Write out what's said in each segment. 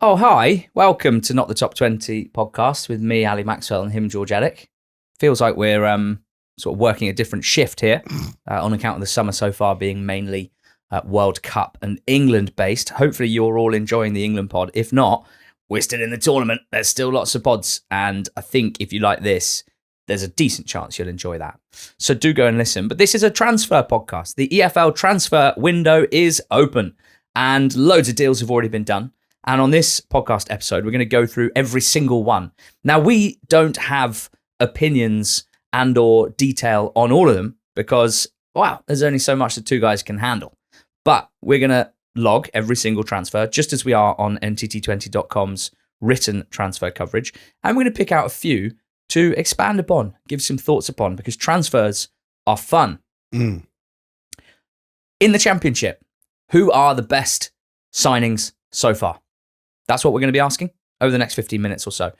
Oh, hi. Welcome to Not the Top 20 podcast with me, Ali Maxwell, and him, George Ellick. Feels like we're sort of working a different shift here on account of the summer so far being mainly World Cup and England-based. Hopefully you're all enjoying the England pod. If not, we're still in the tournament. There's still lots of pods. And I think if you like this, there's a decent chance you'll enjoy that. So do go and listen. But this is a transfer podcast. The EFL transfer window is open and loads of deals have already been done. And on this podcast episode, we're going to go through every single one. Now, we don't have opinions and or detail on all of them because, wow, there's only so much the two guys can handle. But we're going to log every single transfer, just as we are on NTT20.com's written transfer coverage. And we're going to pick out a few to expand upon, give some thoughts upon, because transfers are fun. In the Championship, who are the best signings so far? That's what we're going to be asking over the next 15 minutes or so.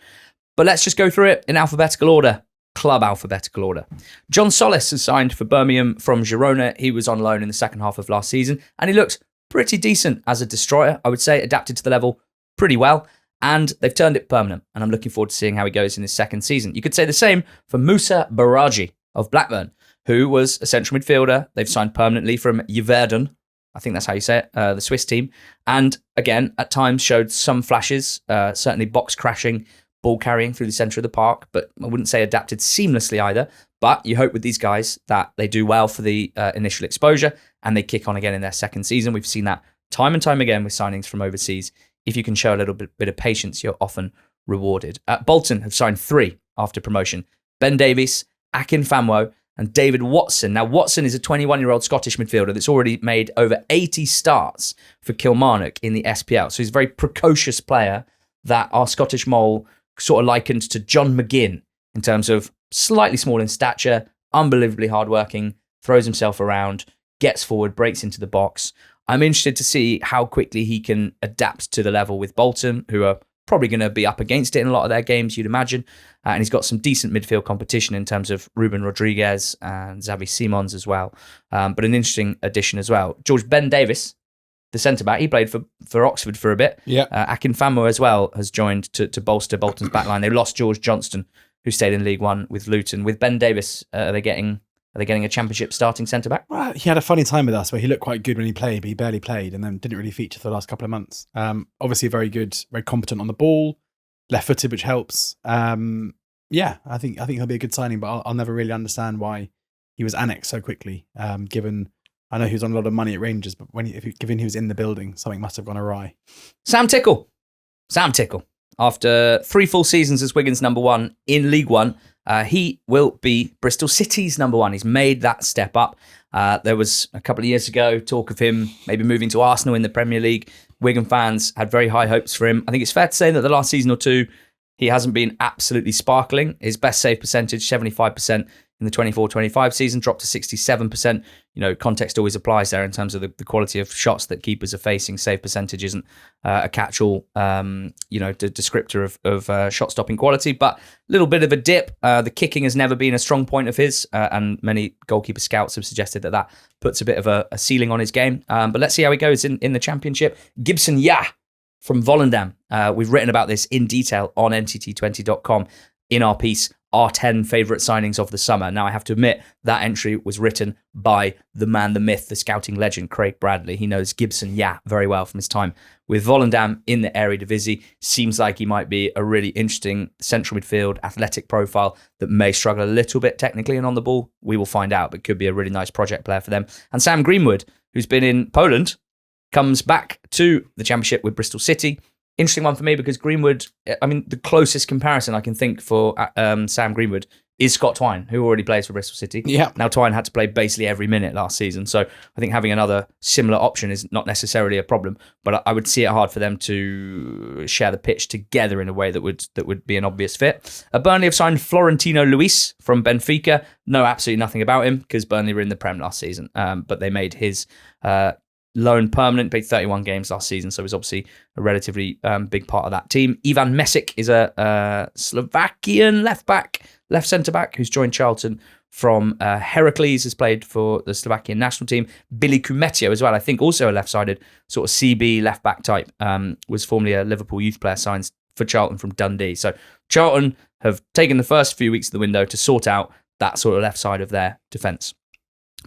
But let's just go through it in alphabetical order, club alphabetical order. John Solis has signed for Birmingham from Girona. He was on loan in the second half of last season, and he looked pretty decent as a destroyer. I would say adapted to the level pretty well, and they've turned it permanent, and I'm looking forward to seeing how he goes in his second season. You could say the same for Moussa Baraji of Blackburn, who was a central midfielder. They've signed permanently from Yverdon. I think that's how you say it, the Swiss team. And again, at times showed some flashes, certainly box crashing, ball carrying through the centre of the park, but I wouldn't say adapted seamlessly either. But you hope with these guys that they do well for the initial exposure and they kick on again in their second season. We've seen that time and time again with signings from overseas. If you can show a little bit of patience, you're often rewarded. Bolton have signed 3 after promotion. Ben Davies, Akin Famwo, and David Watson. Now, Watson is a 21-year-old Scottish midfielder that's already made over 80 starts for Kilmarnock in the SPL. So he's a very precocious player that our Scottish mole sort of likened to John McGinn in terms of slightly small in stature, unbelievably hardworking, throws himself around, gets forward, breaks into the box. I'm interested to see how quickly he can adapt to the level with Bolton, who are probably going to be up against it in a lot of their games, you'd imagine. And he's got some decent midfield competition in terms of Ruben Rodriguez and Xavi Simons as well. But an interesting addition as well. George Ben Davis, the centre-back, he played for Oxford for a bit. Yeah. Akin Famwo as well has joined to bolster Bolton's backline. They lost George Johnston, who stayed in League One with Luton. With Ben Davis, are they getting a Championship starting centre-back? Well, he had a funny time with us where he looked quite good when he played, but he barely played and then didn't really feature for the last couple of months. Obviously very good, very competent on the ball, left-footed, which helps. Yeah, I think he'll be a good signing, but I'll never really understand why he was annexed so quickly, given I know he was on a lot of money at Rangers, but given he was in the building, something must have gone awry. Sam Tickle. After 3 full seasons as Wigan's number 1 in League One, he will be Bristol City's number 1. He's made that step up. There was a couple of years ago talk of him maybe moving to Arsenal in the Premier League. Wigan fans had very high hopes for him. I think it's fair to say that the last season or two, he hasn't been absolutely sparkling. His best save percentage, 75% in the 24-25 season, dropped to 67%. You know, context always applies there in terms of the quality of shots that keepers are facing. Save percentage isn't a catch-all, descriptor of shot-stopping quality, but a little bit of a dip. The kicking has never been a strong point of his, and many goalkeeper scouts have suggested that puts a bit of a ceiling on his game. But let's see how he goes in the Championship. Gibson Yah from Volendam. We've written about this in detail on NTT20.com in our piece, our 10 favourite signings of the summer. Now, I have to admit, that entry was written by the man, the myth, the scouting legend, Craig Bradley. He knows Gibson Yah very well from his time with Volendam in the Eredivisie. Seems like he might be a really interesting central midfield, athletic profile that may struggle a little bit technically and on the ball. We will find out, but could be a really nice project player for them. And Sam Greenwood, who's been in Poland, comes back to the Championship with Bristol City. Interesting one for me because Greenwood, I mean, the closest comparison I can think for Sam Greenwood is Scott Twine, who already plays for Bristol City. Yeah. Now, Twine had to play basically every minute last season, so I think having another similar option is not necessarily a problem, but I would see it hard for them to share the pitch together in a way that would be an obvious fit. Burnley have signed Florentino Luis from Benfica. Know absolutely nothing about him because Burnley were in the Prem last season, but they made his loan permanent, played 31 games last season, so he's obviously a relatively big part of that team. Ivan Mesic is a Slovakian left centre-back who's joined Charlton from Heracles, has played for the Slovakian national team. Billy Kumetio as well, I think also a left-sided sort of CB left-back type, was formerly a Liverpool youth player, signed for Charlton from Dundee. So Charlton have taken the first few weeks of the window to sort out that sort of left side of their defence.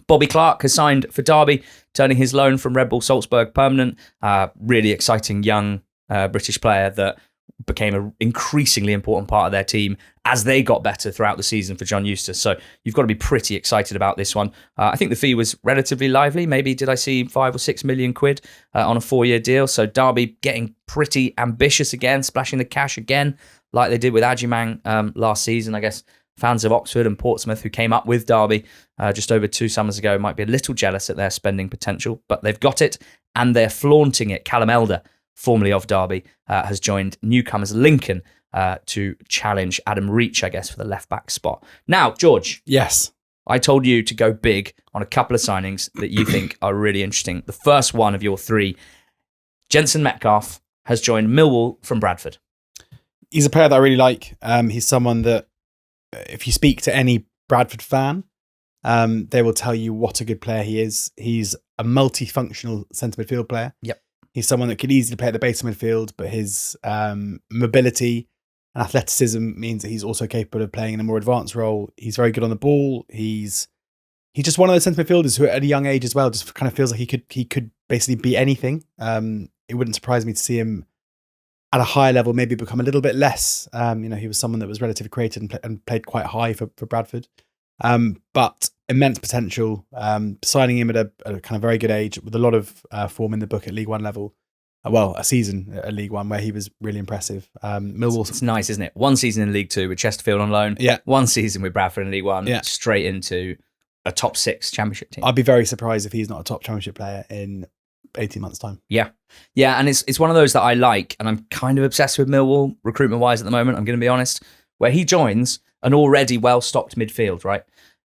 Bobby Clark has signed for Derby, turning his loan from Red Bull Salzburg permanent. Really exciting young British player that became an increasingly important part of their team as they got better throughout the season for John Eustace. So you've got to be pretty excited about this one. I think the fee was relatively lively. Maybe did I see 5 or 6 million quid on a 4-year deal? So Derby getting pretty ambitious again, splashing the cash again, like they did with Adjumang last season. I guess fans of Oxford and Portsmouth who came up with Derby just over 2 summers ago might be a little jealous at their spending potential, but they've got it and they're flaunting it. Callum Elder, formerly of Derby, has joined newcomers Lincoln to challenge Adam Reach, I guess, for the left-back spot. Now, George. Yes. I told you to go big on a couple of signings that you think are really interesting. The first one of your 3, Jensen Metcalfe, has joined Millwall from Bradford. He's a player that I really like. He's someone that, if you speak to any Bradford fan, they will tell you what a good player he is. He's a multifunctional centre midfield player. Yep. He's someone that could easily play at the base of midfield, but his mobility and athleticism means that he's also capable of playing in a more advanced role. He's very good on the ball. He's just one of those centre midfielders who, at a young age as well, just kind of feels like he could basically be anything. It wouldn't surprise me to see him at a higher level, maybe become a little bit less. He was someone that was relatively creative and played quite high for Bradford. But immense potential. Signing him at a kind of very good age with a lot of form in the book at League One level. A season at League One where he was really impressive. Millwall. It's nice, isn't it? 1 season in League Two with Chesterfield on loan. Yeah. 1 season with Bradford in League One. Yeah. Straight into a top 6 championship team. I'd be very surprised if he's not a top championship player in 18 months' time. Yeah, and it's one of those that I like, and I'm kind of obsessed with Millwall recruitment-wise at the moment, I'm going to be honest, where he joins an already well-stocked midfield, right?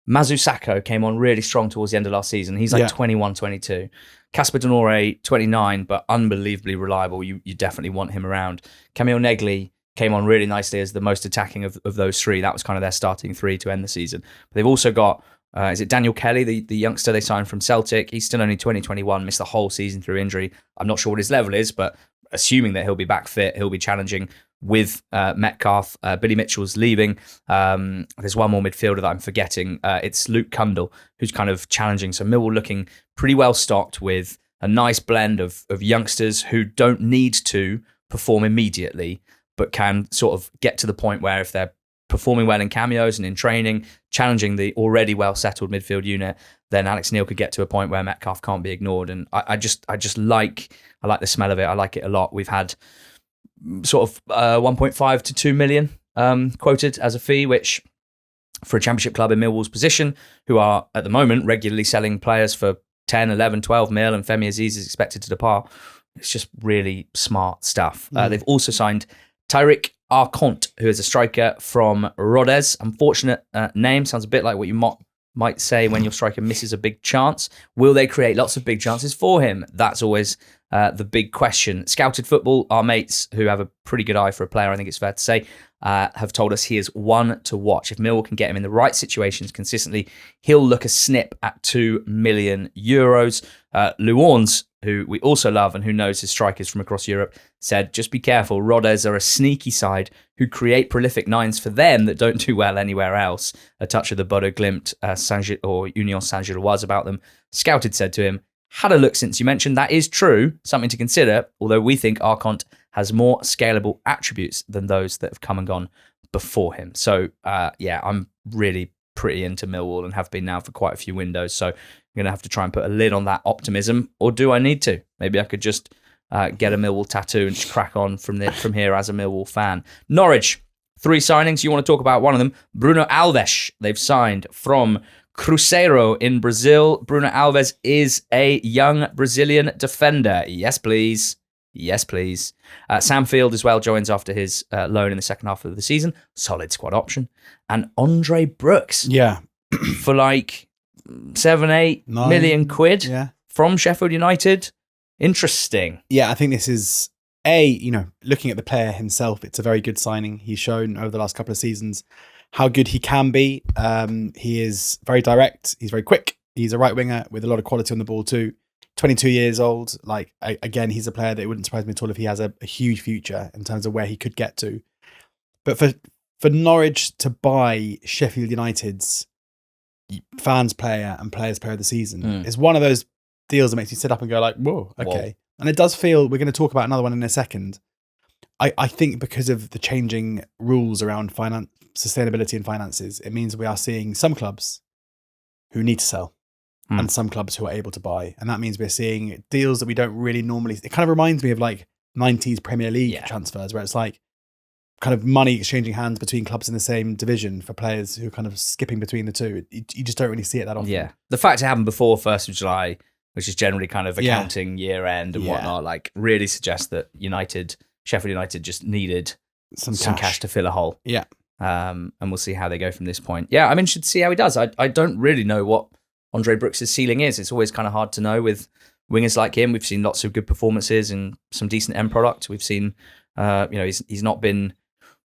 Mazu Sakho came on really strong towards the end of last season. He's like 21, 22. Casper Denore, 29, but unbelievably reliable. You definitely want him around. Camille Negley came on really nicely as the most attacking of those 3. That was kind of their starting 3 to end the season. But they've also got is it Daniel Kelly, the youngster they signed from Celtic? He's still only 2021, missed the whole season through injury. I'm not sure what his level is, but assuming that he'll be back fit, he'll be challenging with Metcalfe. Billy Mitchell's leaving. There's one more midfielder that I'm forgetting. It's Luke Cundle, who's kind of challenging. So Millwall looking pretty well stocked with a nice blend of youngsters who don't need to perform immediately, but can sort of get to the point where if they're performing well in cameos and in training, challenging the already well-settled midfield unit, then Alex Neil could get to a point where Metcalfe can't be ignored. And I just like the smell of it. I like it a lot. We've had sort of 1.5 to 2 million quoted as a fee, which for a championship club in Millwall's position, who are at the moment regularly selling players for 10, 11, 12 mil, and Femi Aziz is expected to depart. It's just really smart stuff. They've also signed Tyrick Arconte, who is a striker from Rodez. Unfortunate name, sounds a bit like what you might say when your striker misses a big chance. Will they create lots of big chances for him? That's always the big question. Scouted Football, our mates who have a pretty good eye for a player, I think it's fair to say, have told us he is one to watch. If Millwall can get him in the right situations consistently, he'll look a snip at €2 million. Luorns, who we also love and who knows his strikers from across Europe, said, just be careful, Rodez are a sneaky side who create prolific nines for them that don't do well anywhere else. A touch of the Bodo Glimt or Union Saint-Gilloise about them. Scouted said to him, had a look since you mentioned. That is true, something to consider, although we think Arconte has more scalable attributes than those that have come and gone before him. So, I'm really pretty into Millwall and have been now for quite a few windows. So I'm going to have to try and put a lid on that optimism, or do I need to? Maybe I could just get a Millwall tattoo and just crack on from here as a Millwall fan. Norwich, 3 signings. You want to talk about one of them? Bruno Alves. They've signed from Cruzeiro in Brazil. Bruno Alves is a young Brazilian defender. Yes, please. Yes, please. Sam Field as well joins after his loan in the second half of the season. Solid squad option. And Andre Brooks. Yeah. For like 7-8 million quid from Sheffield United. Interesting. Yeah, I think this is looking at the player himself, it's a very good signing. He's shown over the last couple of seasons how good he can be. He is very direct. He's very quick. He's a right winger with a lot of quality on the ball too. 22 years old. Like, again, he's a player that it wouldn't surprise me at all if he has a huge future in terms of where he could get to. But for Norwich to buy Sheffield United's fans player and players player of the season is one of those deals that makes you sit up and go like, whoa, okay. Whoa. And it does feel, we're going to talk about another one in a second. I think because of the changing rules around sustainability and finances, it means we are seeing some clubs who need to sell and some clubs who are able to buy. And that means we're seeing deals that we don't really normally, it kind of reminds me of like 90s Premier League transfers where it's like kind of money exchanging hands between clubs in the same division for players who are kind of skipping between the two. You just don't really see it that often. Yeah. The fact it happened before 1st of July, which is generally kind of accounting year end and whatnot, like really suggests that Sheffield United just needed some cash to fill a hole. Yeah. And we'll see how they go from this point. Yeah, I'm interested to see how he does. I don't really know what Andre Brooks' ceiling is. It's always kind of hard to know with wingers like him. We've seen lots of good performances and some decent end product. We've seen, he's not been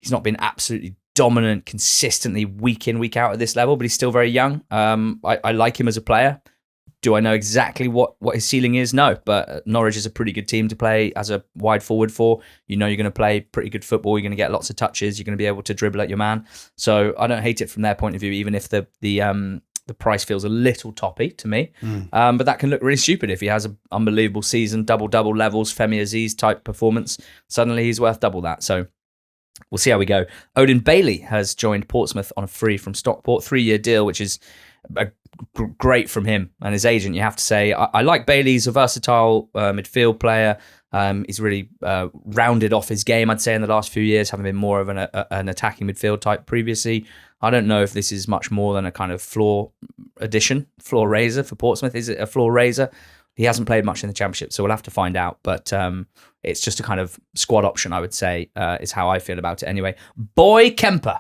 absolutely dominant consistently week in, week out at this level, but he's still very young. I like him as a player. Do I know exactly what his ceiling is? No, but Norwich is a pretty good team to play as a wide forward for. You know you're going to play pretty good football. You're going to get lots of touches. You're going to be able to dribble at your man. So I don't hate it from their point of view, even if the price feels a little toppy to me. But that can look really stupid if he has an unbelievable season, double levels, Femi Aziz type performance. Suddenly he's worth double that. So we'll see how we go. Odin Bailey has joined Portsmouth on a free from Stockport, 3-year deal, which is great from him and his agent, you have to say. I like Bailey. He's a versatile midfield player. He's really rounded off his game, I'd say, in the last few years, having been more of an attacking midfield type previously. I don't know if this is much more than a kind of floor raiser for Portsmouth. Is it a floor raiser? He hasn't played much in the Championship, so we'll have to find out. But it's just a kind of squad option, I would say, is how I feel about it anyway. Boy Kemper.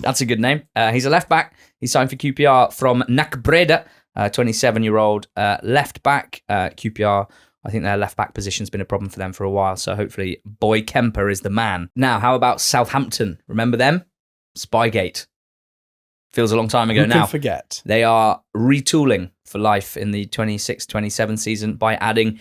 That's a good name. He's a left back. He signed for QPR from NAC Breda, 27-year-old left back. QPR, I think their left back position's been a problem for them for a while. So hopefully Boy Kemper is the man. Now, how about Southampton? Remember them? Spygate. Feels a long time ago now. Who can forget? They are retooling for life in the 26-27 season by adding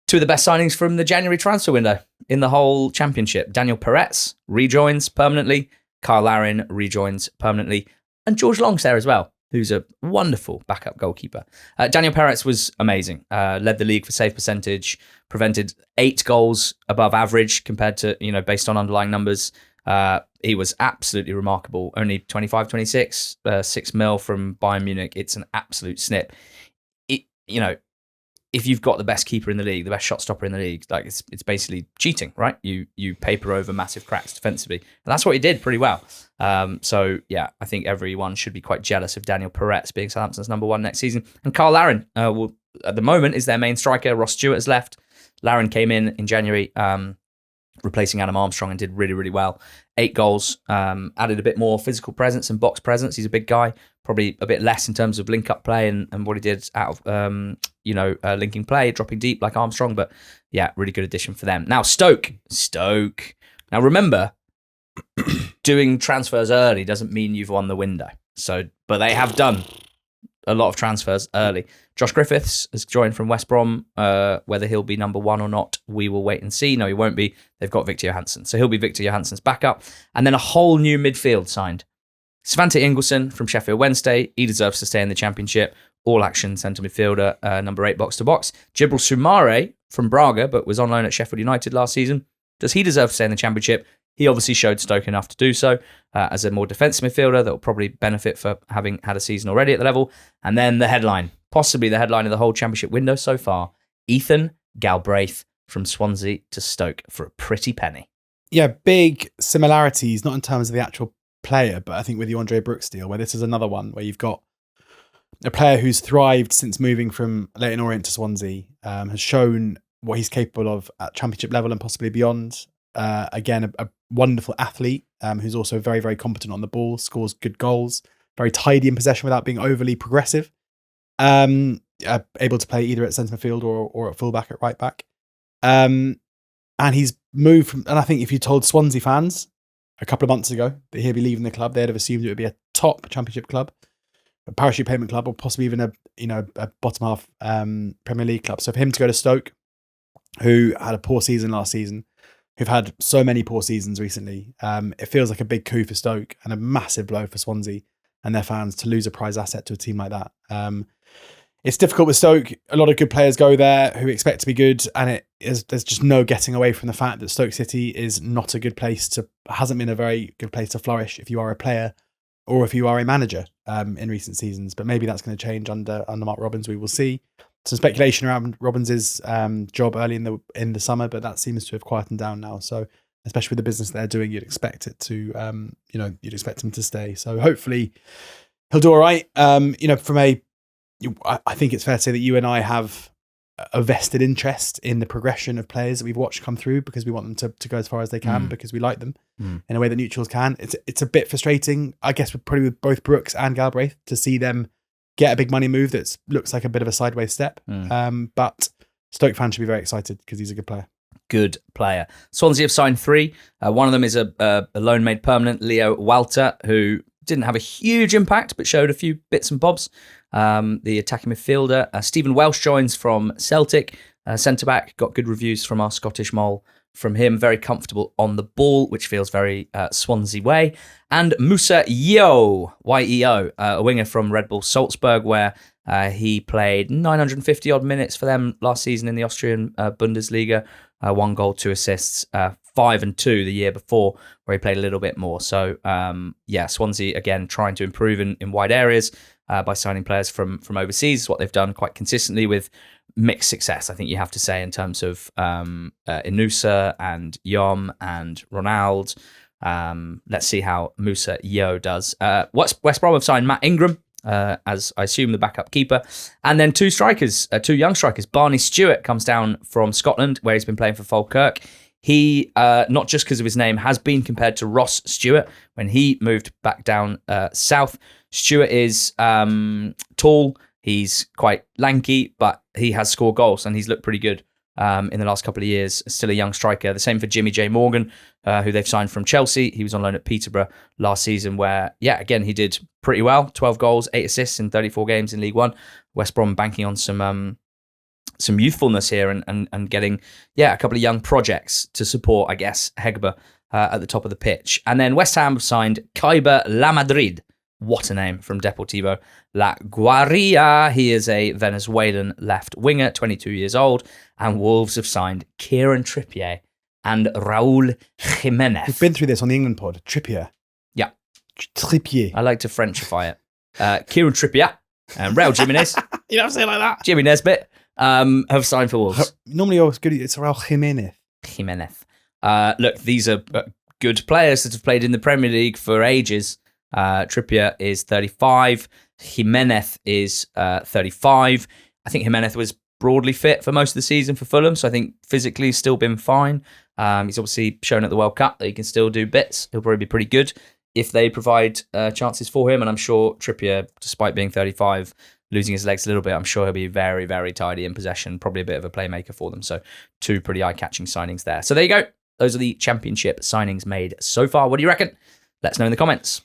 two of the best signings from the January transfer window in the whole Championship. Daniel Peretz rejoins permanently. Kyle Larin rejoins permanently. And George Long's there as well, who's a wonderful backup goalkeeper. Daniel Peretz was amazing. Led the league for save percentage, prevented 8 goals above average compared to, based on underlying numbers. He was absolutely remarkable. Only 25, 26, 6 mil from Bayern Munich. It's an absolute snip. If you've got the best keeper in the league, the best shot stopper in the league, like it's basically cheating, right? You paper over massive cracks defensively. And that's what he did pretty well. So yeah, I think everyone should be quite jealous of Daniel Peretz being Southampton's number 1 next season. And Kyle Larin, at the moment, is their main striker. Ross Stewart has left. Larin came in January, replacing Adam Armstrong, and did really, really well. 8 goals, added a bit more physical presence and box presence. He's a big guy, probably a bit less in terms of link-up play and what he did out of, linking play, dropping deep like Armstrong. But yeah, really good addition for them. Now, Stoke. Now, remember, doing transfers early doesn't mean you've won the window. But they have done a lot of transfers early. Josh Griffiths has joined from West Brom. Whether he'll be number 1 or not, we will wait and see. No, he won't be. They've got Victor Johansson. So he'll be Victor Johansson's backup. And then a whole new midfield signed. Svante Ingelsson from Sheffield Wednesday. He deserves to stay in the Championship. All-action centre midfielder, number 8 box-to-box. Jibril Soumare from Braga, but was on loan at Sheffield United last season. Does he deserve to stay in the Championship? He obviously showed Stoke enough to do so as a more defensive midfielder that will probably benefit for having had a season already at the level. And then the headline, possibly the headline of the whole Championship window so far, Ethan Galbraith from Swansea to Stoke for a pretty penny. Yeah, big similarities, not in terms of the actual player, but I think with the Andre Brooks deal, where this is another one where you've got a player who's thrived since moving from Leyton Orient to Swansea, has shown what he's capable of at Championship level and possibly beyond. Again, a wonderful athlete who's also very, very competent on the ball, scores good goals, very tidy in possession without being overly progressive. Able to play either at centre midfield or at fullback, at right back. And he's moved from, and I think if you told Swansea fans a couple of months ago that he'd be leaving the club. They'd have assumed it would be a top Championship club, a parachute payment club, or possibly even a bottom half Premier League club. So for him to go to Stoke, who had a poor season last season, who've had so many poor seasons recently, it feels like a big coup for Stoke and a massive blow for Swansea and their fans to lose a prize asset to a team like that. It's difficult with Stoke. A lot of good players go there who expect to be good, and there's just no getting away from the fact that Stoke City is not a good place hasn't been a very good place to flourish if you are a player or if you are a manager in recent seasons. But maybe that's going to change under Mark Robins. We will see. Some speculation around Robbins's job early in the summer, but that seems to have quietened down now. So especially with the business they're doing, you'd expect it to, you'd expect him to stay. So hopefully he'll do all right. I think it's fair to say that you and I have a vested interest in the progression of players that we've watched come through because we want them to go as far as they can because we like them in a way that neutrals can. It's a bit frustrating, I guess, probably with both Brooks and Galbraith to see them get a big money move that looks like a bit of a sideways step. But Stoke fans should be very excited because he's a good player. Good player. Swansea have signed 3. One of them is a loan made permanent, Leo Walter, who didn't have a huge impact but showed a few bits and bobs. The attacking midfielder, Stephen Welsh joins from Celtic, centre-back, got good reviews from our Scottish mole from him, very comfortable on the ball, which feels very Swansea way. And Musa Yeo, Y-E-O, a winger from Red Bull Salzburg, where he played 950-odd minutes for them last season in the Austrian Bundesliga, 1 goal, 2 assists, 5 and 2 the year before, where he played a little bit more. So, Swansea, again, trying to improve in wide areas by signing players from overseas. Is what they've done quite consistently with mixed success, I think you have to say, in terms of Inusa and Yom and Ronald. Let's see how Musa Yeo does. West Brom have signed Matt Ingram, as I assume the backup keeper. And then 2 strikers, 2 young strikers. Barney Stewart comes down from Scotland, where he's been playing for Falkirk. He, not just because of his name, has been compared to Ross Stewart when he moved back down south. Stewart is tall, he's quite lanky, but he has scored goals and he's looked pretty good in the last couple of years. Still a young striker. The same for Jimmy J. Morgan, who they've signed from Chelsea. He was on loan at Peterborough last season where, again, he did pretty well. 12 goals, 8 assists in 34 games in League One. West Brom banking on some youthfulness here and getting, a couple of young projects to support, I guess, Hegba at the top of the pitch. And then West Ham have signed Kaiber Lamadrid. What a name, from Deportivo La Guaria. He is a Venezuelan left winger, 22 years old. And Wolves have signed Kieran Trippier and Raul Jimenez. We've been through this on the England pod. Trippier. Yeah. Trippier. I like to Frenchify it. Kieran Trippier and Raul Jimenez. You don't say it like that. Jimmy Nesbitt have signed for Wolves. Normally, it's good. It's Raul Jimenez. Jimenez. Look, these are good players that have played in the Premier League for ages. Trippier is 35. Jimenez is 35. I think Jimenez was broadly fit for most of the season for Fulham, so I think physically he's still been fine. He's obviously shown at the World Cup that he can still do bits. He'll probably be pretty good if they provide chances for him, and I'm sure Trippier, despite being 35, losing his legs a little bit, I'm sure he'll be very, very tidy in possession, probably a bit of a playmaker for them. So 2 pretty eye-catching signings there. So there you go. Those are the Championship signings made so far. What do you reckon? Let us know in the comments.